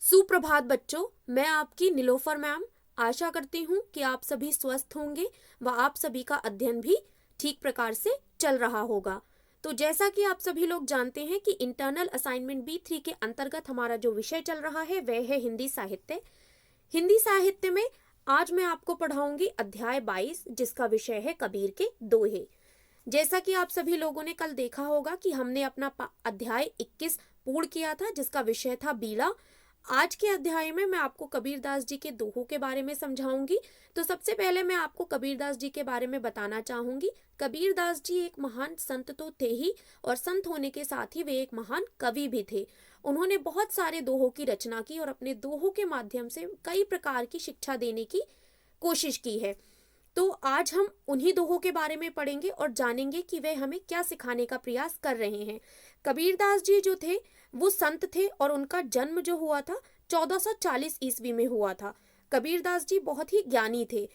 सुप्रभात बच्चों, मैं आपकी निलोफर मैम। आशा करती हूँ कि आप सभी स्वस्थ होंगे व आप सभी का अध्ययन भी ठीक प्रकार से चल रहा होगा। तो जैसा कि आप सभी लोग जानते हैं कि इंटरनल असाइनमेंट B3 के अंतर्गत हमारा जो विषय चल रहा है वह है हिंदी साहित्य। हिंदी साहित्य में आज मैं आपको पढ़ाऊंगी अध्याय 22, जिसका विषय है कबीर के दोहे। जैसा कि आप सभी लोगों ने कल देखा होगा कि हमने अपना अध्याय 21 पूर्ण किया था, जिसका विषय था बीड़ा। आज के अध्याय में मैं आपको कबीरदास जी के दोहों के बारे में समझाऊंगी। तो सबसे पहले मैं आपको कबीरदास जी के बारे में बताना चाहूंगी। कबीरदास जी एक महान संत तो थे ही, और संत होने के साथ ही वे एक महान कवि भी थे। उन्होंने बहुत सारे दोहों की रचना की और अपने दोहों के माध्यम से कई प्रकार की शिक्षा देने की कोशिश की है। तो आज हम उन्हीं दोहों के बारे में पढ़ेंगे और जानेंगे कि वे हमें क्या सिखाने का प्रयास कर रहे हैं। कबीरदास जी जो थे वो संत थे और उनका जन्म जो हुआ था 1440 ईस्वी में हुआ था। कबीरदास जी बहुत ही ज्ञानी थे।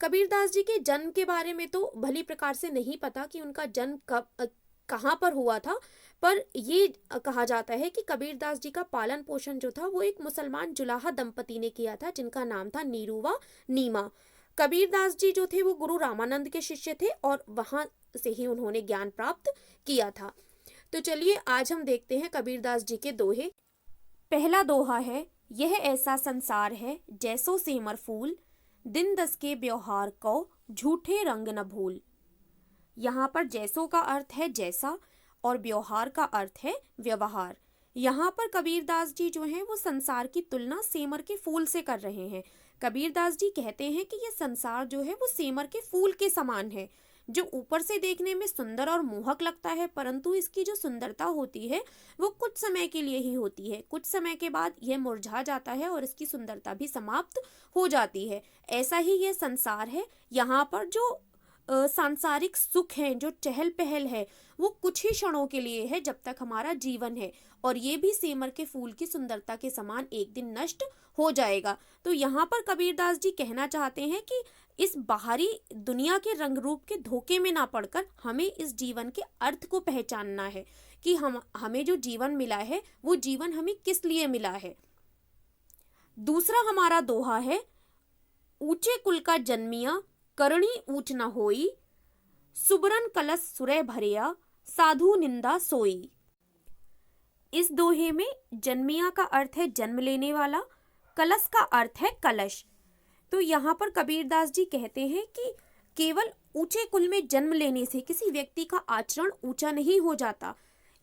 कबीरदास जी के जन्म के बारे में तो भली प्रकार से नहीं पता कि उनका जन्म कब कहाँ पर हुआ था, पर ये कहा जाता है कि कबीरदास जी का पालन पोषण जो था वो एक मुसलमान जुलाहा दंपति ने किया था, जिनका नाम था नीरू व नीमा। कबीरदास जी जो थे वो गुरु रामानंद के शिष्य थे और वहां से ही उन्होंने ज्ञान प्राप्त किया था। तो चलिए आज हम देखते हैं कबीरदास जी के दोहे। पहला दोहा है, यह ऐसा संसार है जैसो सेमर फूल, दिन दस के व्यवहार को झूठे रंग न भूल। यहाँ पर जैसो का अर्थ है जैसा और व्यवहार का अर्थ है व्यवहार। यहाँ पर कबीरदास जी जो हैं वो संसार की तुलना सेमर के फूल से कर रहे हैं। कबीरदास जी कहते हैं कि ये संसार जो है वो सेमर के फूल के समान है, जो ऊपर से देखने में सुंदर और मोहक लगता है, परंतु इसकी जो सुंदरता होती है वो कुछ समय के लिए ही होती है। कुछ समय के बाद यह मुरझा जाता है और इसकी सुंदरता भी समाप्त हो जाती है। ऐसा ही यह संसार है। यहाँ पर जो सांसारिक सुख है, जो चहल पहल है, वो कुछ ही क्षणों के लिए है, जब तक हमारा जीवन है, और ये भी सेमर के फूल की सुंदरता के समान एक दिन नष्ट हो जाएगा। तो यहाँ पर कबीरदास जी कहना चाहते हैं कि इस बाहरी दुनिया के रंग रूप के धोखे में ना पड़कर हमें इस जीवन के अर्थ को पहचानना है कि हमें जो जीवन मिला है वो जीवन हमें किस लिए मिला है। दूसरा हमारा दोहा है, ऊंचे कुल का जन्मिया करणी ऊंच न होई, सुबरन कलश सुरय भरिया साधु निंदा सोई। इस दोहे में जन्मिया का अर्थ है जन्म लेने वाला, कलश का अर्थ है कलश। तो यहाँ पर कबीरदास जी कहते हैं कि केवल ऊंचे कुल में जन्म लेने से किसी व्यक्ति का आचरण ऊंचा नहीं हो जाता।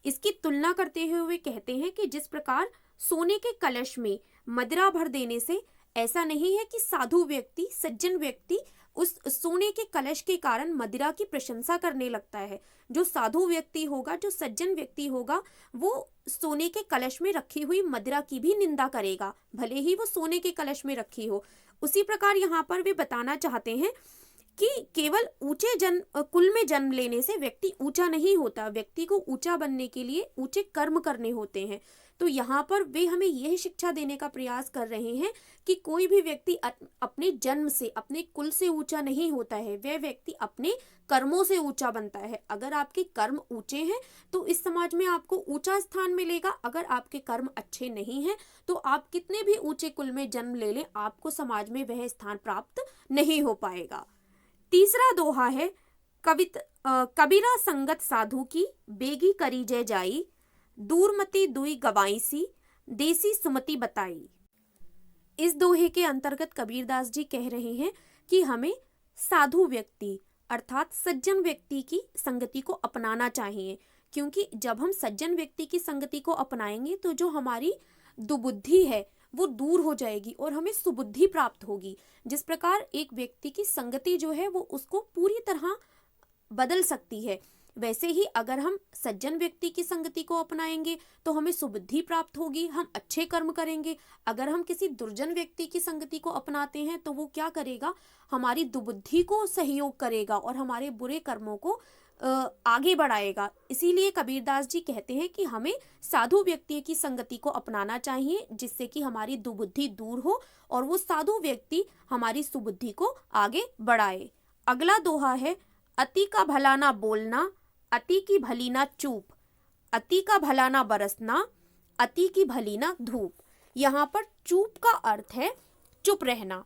इसकी तुलना करते हुए कहते हैं कि जिस प्रकार सोने के कलश में मदिरा भर देने से ऐसा नहीं है कि साधु व्यक्ति, सज्जन व्यक्ति उस सोने के कलश के कारण मदिरा की प्रशंसा करने लगता है। जो साधु व्यक्ति होगा, जो सज्जन व्यक्ति होगा, वो सोने के कलश में रखी हुई मदिरा की भी निंदा करेगा, भले ही वो सोने के कलश में रखी हो। उसी प्रकार यहाँ पर वे बताना चाहते हैं कि केवल ऊंचे कुल में जन्म लेने से व्यक्ति ऊंचा नहीं होता। व्यक्ति को ऊंचा बनने के लिए ऊंचे कर्म करने होते हैं। तो यहाँ पर वे हमें यह शिक्षा देने का प्रयास कर रहे हैं कि कोई भी व्यक्ति अपने जन्म से, अपने कुल से ऊंचा नहीं होता है। वह व्यक्ति अपने कर्मों से ऊंचा बनता है। अगर आपके कर्म ऊंचे हैं तो इस समाज में आपको ऊंचा स्थान मिलेगा। अगर आपके कर्म अच्छे नहीं हैं तो आप कितने भी ऊंचे कुल में जन्म ले लें, आपको समाज में वह स्थान प्राप्त नहीं हो पाएगा। तीसरा दोहा है, कबीरा संगत साधु की बेगी करी जय जाई, दूरमती दुई गवाई सी देसी सुमति बताई। इस दोहे के अंतर्गत कबीरदास जी कह रहे हैं कि हमें साधु व्यक्ति अर्थात सज्जन व्यक्ति की संगति को अपनाना चाहिए, क्योंकि जब हम सज्जन व्यक्ति की संगति को अपनाएंगे तो जो हमारी दुबुद्धि है वो दूर हो जाएगी और हमें सुबुद्धि प्राप्त होगी। जिस प्रकार एक व्यक्ति की संगति जो है वो उसको पूरी तरह बदल सकती है, वैसे ही अगर हम सज्जन व्यक्ति की संगति को अपनाएंगे तो हमें सुबुद्धि प्राप्त होगी, हम अच्छे कर्म करेंगे। अगर हम किसी दुर्जन व्यक्ति की संगति को अपनाते हैं तो वो क्या करेगा, हमारी दुबुद्धि को सहयोग करेगा और हमारे बुरे कर्मों को आगे बढ़ाएगा। इसीलिए कबीरदास जी कहते हैं कि हमें साधु व्यक्ति की संगति को अपनाना चाहिए, जिससे कि हमारी दुबुद्धि दूर हो और वो साधु व्यक्ति हमारी सुबुद्धि को आगे बढ़ाए। अगला दोहा है, अति का भला ना बोलना, अति की भली ना चूप, अति का भला ना बरसना, अति की भली ना धूप। यहाँ पर चूप का अर्थ है चुप रहना।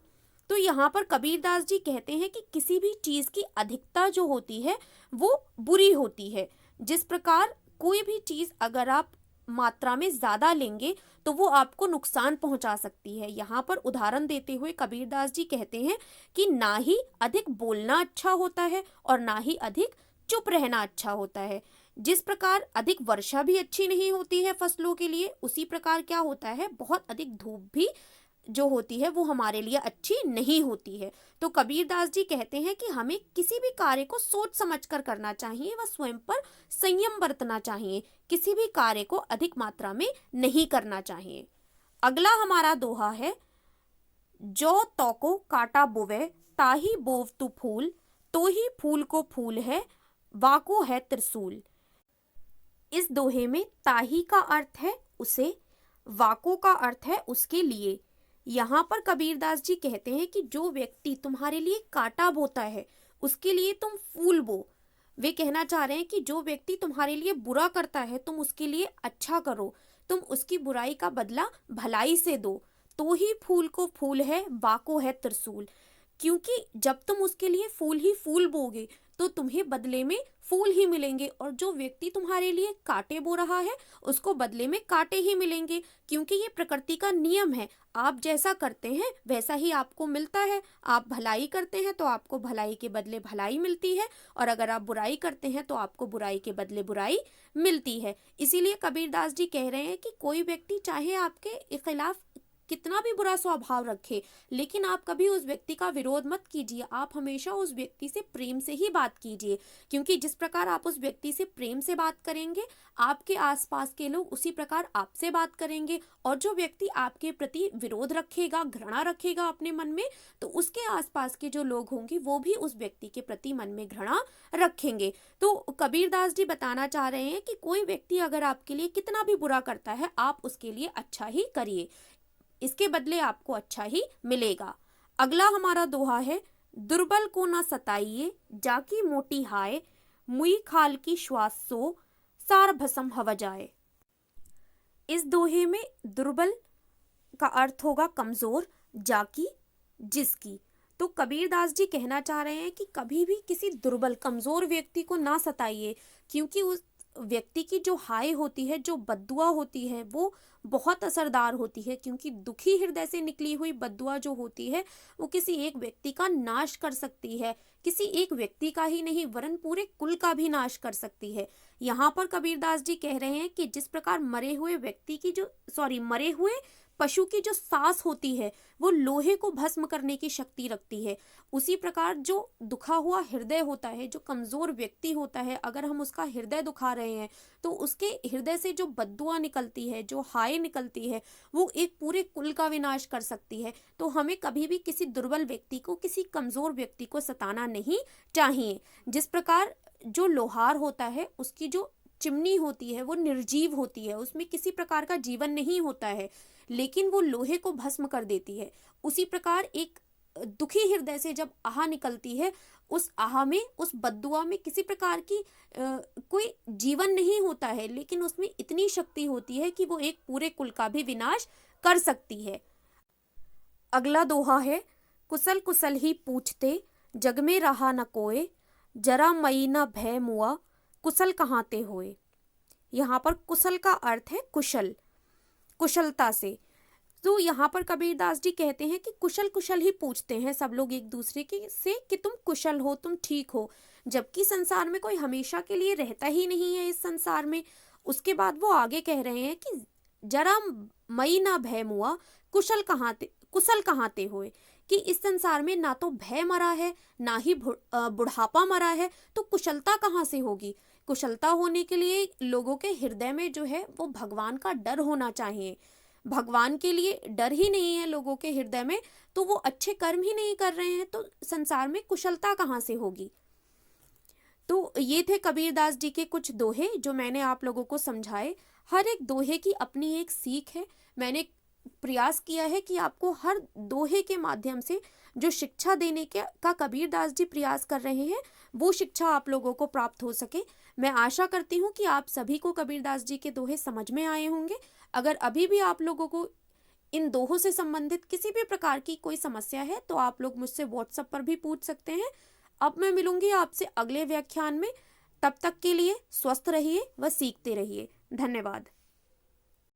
तो यहाँ पर कबीरदास जी कहते हैं कि किसी भी चीज की अधिकता जो होती है वो बुरी होती है। जिस प्रकार कोई भी चीज अगर आप मात्रा में ज्यादा लेंगे तो वो आपको नुकसान पहुंचा सकती है। यहाँ पर उदाहरण देते हुए कबीरदास जी कहते हैं कि ना ही अधिक बोलना अच्छा होता है और ना ही अधिक चुप रहना अच्छा होता है। जिस प्रकार अधिक वर्षा भी अच्छी नहीं होती है फसलों के लिए, उसी प्रकार क्या होता है, बहुत अधिक धूप भी जो होती है वो हमारे लिए अच्छी नहीं होती है। तो कबीरदास जी कहते हैं कि हमें किसी भी कार्य को सोच समझकर करना चाहिए व स्वयं पर संयम बरतना चाहिए, किसी भी कार्य को अधिक मात्रा में नहीं करना चाहिए। अगला हमारा दोहा है, जो तौको काटा बुवे ताही बोव तु फूल, तो ही फूल को फूल है वाको है त्रिशूल। इस दोहे में ताही का अर्थ है उसे, वाको का अर्थ है उसके लिए। यहाँ पर कबीरदास जी कहते हैं कि जो व्यक्ति तुम्हारे लिए कांटा बोता है उसके लिए तुम फूल बो। वे कहना चाह रहे हैं कि जो व्यक्ति तुम्हारे लिए बुरा करता है तुम उसके लिए अच्छा करो, तुम उसकी बुराई का बदला भलाई से दो, तो ही फूल को फूल है वाको है त्रिशूल। क्योंकि जब तुम उसके लिए फूल ही फूल बोगे तो तुम्हें बदले में फूल ही मिलेंगे, और जो व्यक्ति तुम्हारे लिए कांटे बो रहा है उसको बदले में कांटे ही मिलेंगे। क्योंकि ये प्रकृति का नियम है, आप जैसा करते हैं वैसा ही आपको मिलता है। आप भलाई करते हैं तो आपको भलाई के बदले भलाई मिलती है, और अगर आप बुराई करते हैं तो आपको बुराई के बदले बुराई मिलती है। इसीलिए कबीरदास जी कह रहे हैं कि कोई व्यक्ति चाहे आपके खिलाफ कितना भी बुरा स्वभाव रखे, लेकिन आप कभी उस व्यक्ति का विरोध मत कीजिए, आप हमेशा उस व्यक्ति से प्रेम से ही बात कीजिए। क्योंकि जिस प्रकार आप उस व्यक्ति से प्रेम से बात करेंगे आपके आसपास के लोग उसी प्रकार आपसे बात करेंगे, और जो व्यक्ति आपके प्रति विरोध रखेगा, घृणा रखेगा अपने मन में, तो उसके आसपास के जो लोग होंगे वो भी उस व्यक्ति के प्रति मन में घृणा रखेंगे। तो कबीरदास जी बताना चाह रहे हैं कि कोई व्यक्ति अगर आपके लिए कितना भी बुरा करता है आप उसके लिए अच्छा ही करिए, इसके बदले आपको अच्छा ही मिलेगा। अगला हमारा दोहा है, दुर्बल को ना सताइए जाकी मोटी हाय, मुई खाल की श्वास सो सार भसम हव जाए। इस दोहे में दुर्बल का अर्थ होगा कमजोर, जाकी जिसकी। तो कबीरदास जी कहना चाह रहे हैं कि कभी भी किसी दुर्बल कमजोर व्यक्ति को ना सताइए, क्योंकि उस व्यक्ति की जो हाय होती है, जो बद्दुआ होती है, वो बहुत असरदार होती है। क्योंकि दुखी हृदय से निकली हुई बद्दुआ जो होती है वो किसी एक व्यक्ति का नाश कर सकती है, किसी एक व्यक्ति का ही नहीं वरन पूरे कुल का भी नाश कर सकती है। यहाँ पर कबीरदास जी कह रहे हैं कि जिस प्रकार मरे हुए पशु की जो सांस होती है वो लोहे को भस्म करने की शक्ति रखती है, उसी प्रकार जो दुखा हुआ हृदय होता है, जो कमजोर व्यक्ति होता है, अगर हम उसका हृदय दुखा रहे हैं तो उसके हृदय से जो बद्दुआ निकलती है, जो हाय निकलती है, वो एक पूरे कुल का विनाश कर सकती है। तो हमें कभी भी किसी दुर्बल व्यक्ति को, किसी कमजोर व्यक्ति को सताना नहीं चाहिए। जिस प्रकार जो लोहार होता है उसकी जो चिमनी होती है वो निर्जीव होती है, उसमें किसी प्रकार का जीवन नहीं होता है, लेकिन वो लोहे को भस्म कर देती है। उसी प्रकार एक दुखी हृदय से जब आह निकलती है, उस आह में, उस बद्दुआ में किसी प्रकार की कोई जीवन नहीं होता है, लेकिन उसमें इतनी शक्ति होती है कि वो एक पूरे कुल का भी विनाश कर सकती है। अगला दोहा है, कुशल कुशल ही पूछते जग में रहा न कोय, जरा मई न भय मुआ कुशल कहाँ ते होए। यहाँ पर कुशल का अर्थ है कुशल, कुशलता से। तो यहाँ पर कबीरदास जी कहते हैं कि कुशल कुशल ही पूछते हैं सब लोग एक दूसरे के से कि तुम कुशल हो, तुम ठीक हो, जबकि संसार में कोई हमेशा के लिए रहता ही नहीं है इस संसार में। उसके बाद वो आगे कह रहे हैं कि जरा मई ना भय मुआ कुशल कहाँ ते होए, कि इस संसार में ना तो भय मरा है ना ही बुढ़ापा मरा है, तो कुशलता कहाँ से होगी। कुशलता होने के लिए लोगों के हृदय में जो है वो भगवान का डर होना चाहिए। भगवान के लिए डर ही नहीं है लोगों के हृदय में, तो वो अच्छे कर्म ही नहीं कर रहे हैं, तो संसार में कुशलता कहाँ से होगी। तो ये थे कबीरदास जी के कुछ दोहे जो मैंने आप लोगों को समझाए। हर एक दोहे की अपनी एक सीख है। मैंने प्रयास किया है कि आपको हर दोहे के माध्यम से जो शिक्षा देने का कबीरदास जी प्रयास कर रहे हैं वो शिक्षा आप लोगों को प्राप्त हो सके। मैं आशा करती हूँ कि आप सभी को कबीरदास जी के दोहे समझ में आए होंगे। अगर अभी भी आप लोगों को इन दोहों से संबंधित किसी भी प्रकार की कोई समस्या है तो आप लोग मुझसे व्हाट्सएप पर भी पूछ सकते हैं। अब मैं मिलूंगी आपसे अगले व्याख्यान में। तब तक के लिए स्वस्थ रहिए व सीखते रहिए। धन्यवाद।